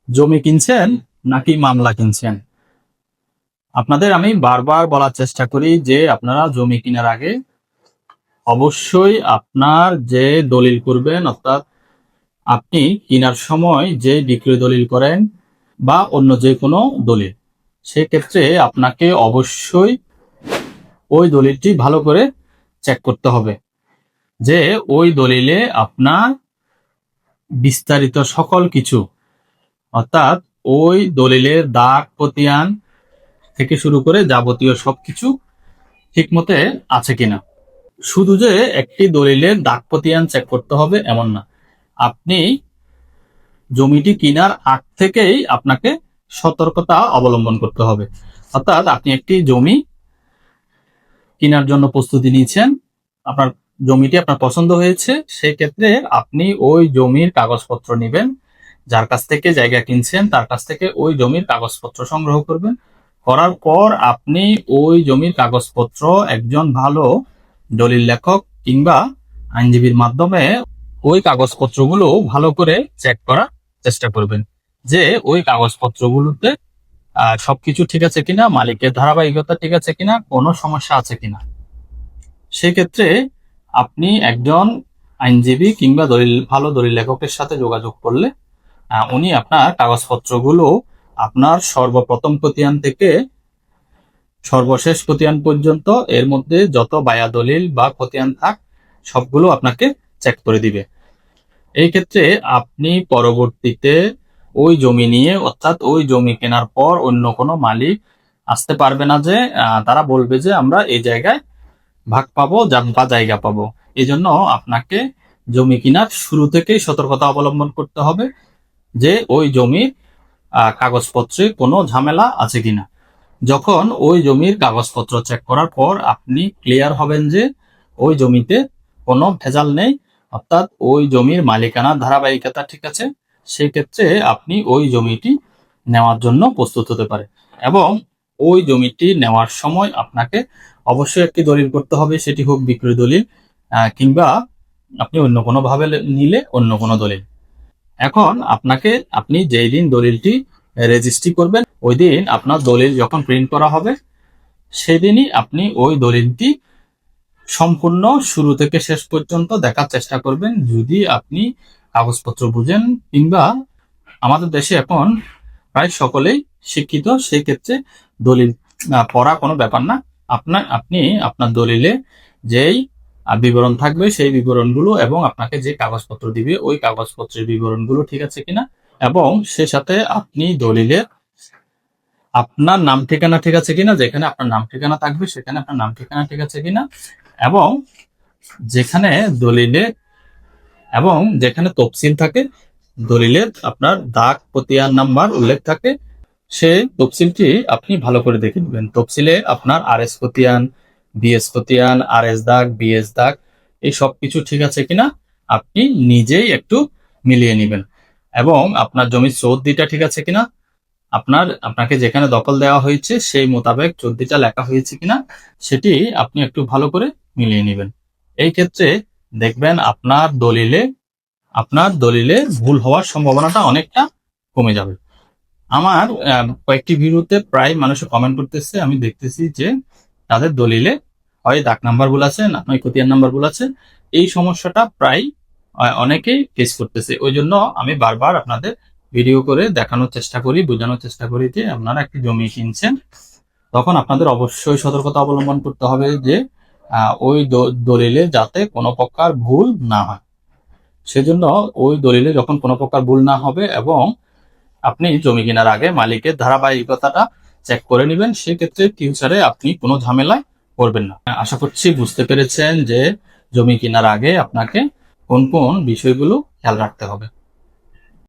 জমি কিনছেন নাকি মামলা কিনছেন? আপনাদের আমি বারবার বলার চেষ্টা করি যে আপনারা জমি কেনার আগে অবশ্যই আপনার যে দলিল করবেন, অর্থাৎ আপনি কেনার সময় যে বিক্রয় দলিল করেন বা অন্য যে কোনো দলিল, সেক্ষেত্রে আপনাকে অবশ্যই ওই দলিলটি ভালো করে চেক করতে হবে যে ওই দলিলে আপনার বিস্তারিত সকল কিছু, অর্থাৎ ওই দলিলের দাগ খতিয়ান থেকে শুরু করে যাবতীয় সবকিছু ঠিক মতে আছে কিনা। শুধু যে একটি দলিলের দাগ খতিয়ান চেক করতে হবে এমন না, আপনি জমিটি কেনার আগ থেকেই আপনাকে সতর্কতা অবলম্বন করতে হবে। অর্থাৎ আপনি একটি জমি কেনার জন্য প্রস্তুতি নিয়েছেন, আপনার জমিটি আপনার পছন্দ হয়েছে, সেই ক্ষেত্রে আপনি ওই জমির কাগজপত্র নেবেন, যার কাছ থেকে জায়গা কিনছেন তার কাছ থেকে ওই জমির কাগজপত্র সংগ্রহ করবেন। করার পর আপনি ওই জমির কাগজপত্র একজন ভালো দলিল লেখক কিংবা আইনজীবীর মাধ্যমে ওই কাগজপত্রগুলো ভালো করে চেক করার চেষ্টা করবেন যে ওই কাগজপত্রগুলোতে সবকিছু ঠিক আছে কিনা, মালিকের ধারাবাহিকতা ঠিক আছে কিনা, কোনো সমস্যা আছে কিনা। সেক্ষেত্রে আপনি একজন আইনজীবী কিংবা ভালো দলিল লেখকের সাথে যোগাযোগ করলে উনি আপনার কাগজপত্রগুলো আপনার সর্বপ্রথম খতিয়ান থেকে সর্বশেষ খতিয়ান পর্যন্ত এর মধ্যে যত বায়া দলিল বা খতিয়ান থাক সবগুলো আপনাকে চেক করে দিবে। এই ক্ষেত্রে আপনি পরবর্তীতে ওই জমি নিয়ে, অর্থাৎ ওই জমি কেনার পর অন্য কোনো মালিক আসতে পারবে না যে তারা বলবে যে আমরা এই জায়গায় ভাগ পাবো বা জায়গা পাবো। এই জন্য আপনাকে জমি কেনার শুরু থেকেই সতর্কতা অবলম্বন করতে হবে যে ওই জমির কাগজপত্রে কোনো ঝামেলা আছে কিনা। যখন ওই জমির কাগজপত্র চেক করার পর আপনি ক্লিয়ার হবেন যে ওই জমিতে কোনো ভেজাল নেই, অর্থাৎ ওই জমির মালিকানার ধারাবাহিকতা ঠিক আছে, সেই ক্ষেত্রে আপনি ওই জমিটি নেওয়ার জন্য প্রস্তুত হতে পারে। এবং ওই জমিটি নেওয়ার সময় আপনাকে অবশ্যই একটি দলিল করতে হবে, সেটি হোক বিক্রয় দলিল কিংবা আপনি অন্য কোনো ভাবে নিলে অন্য কোনো দলিল। এখন আপনি যেই দিন দলিলটি রেজিস্ট্রি করবেন, ওই দিন আপনার দলিল যখন প্রিন্ট করা হবে সেদিনই আপনি ওই দলিলটি সম্পূর্ণ শুরু থেকে শেষ পর্যন্ত দেখার চেষ্টা করবেন। যদি আপনি কাগজপত্র বুঝেন কিংবা আমাদের দেশে এখন প্রায় সকলেই শিক্ষিত, সেই ক্ষেত্রে দলিল পড়া কোনো ব্যাপার না। আপনি আপনার দলিলে যেই বিবরণ থাকবে সেই বিবরণগুলো এবং আপনাকে যে কাগজপত্র দিবে ওই কাগজপত্রের বিবরণগুলো ঠিক আছে কিনা, এবং সে সাথে আপনি দলিলে আপনার নাম ঠিকানা ঠিক আছে কিনা, যেখানে আপনার নাম ঠিকানা থাকবে সেখানে আপনার নাম ঠিকানা ঠিক আছে কিনা, এবং যেখানে দলিলে এবং যেখানে তফসিল থাকে দলিলের আপনার দাগ খতিয়ান নাম্বার উল্লেখ থাকে, সেই তফসিলটি আপনি ভালো করে দেখে নেবেন। তফসিলে আপনার RS খতিয়ান, BS খতিয়ান, RS দাগ, BS দাগ এই সব কিছু ঠিক আছে কিনা আপনি নিজেই একটু মিলিয়ে নেবেন। এবং আপনার জমির চৌদ্দিটা ঠিক আছে কিনা, আপনাকে যেখানে দখল দেওয়া হয়েছে সেই মোতাবেক চৌদ্দিটা লেখা হয়েছে কিনা সেটি আপনি একটু ভালো করে মিলিয়ে নেবেন। এই ক্ষেত্রে দেখবেন আপনার দলিলে ভুল হওয়ার সম্ভাবনাটা অনেকটা কমে যাবে। আমার কয়েকটি ভিডিওতে প্রায় মানুষ কমেন্ট করতেছে, আমি দেখতেছি যে তাদের দলিলে হয় দাগ নাম্বার ভুল আছে না হয় খতিয়ান নাম্বার ভুল আছে। এই সমস্যাটা প্রায় অনেকেই ফেস করতেছে। ওই জন্য আমি বারবার আপনাদের ভিডিও করে দেখানোর চেষ্টা করি, বোঝানোর চেষ্টা করি যে আপনারা একটি জমি কিনছেন তখন আপনাদের অবশ্যই সতর্কতা অবলম্বন করতে হবে যে ওই দলিলে যাতে কোনো প্রকার ভুল না হয়। সেজন্য ওই দলিলে যখন কোনো প্রকার ভুল না হবে এবং আপনি জমি কেনার আগে মালিকের ধারাবাহিকতাটা চেক করে নেবেন, সেক্ষেত্রে ফিউচারে আপনি কোনো ঝামেলায় পড়বেন না। আশা করছি বুঝতে পেরেছেন যে জমি কেনার আগে আপনাকে কোন কোন বিষয়গুলো খেয়াল রাখতে হবে।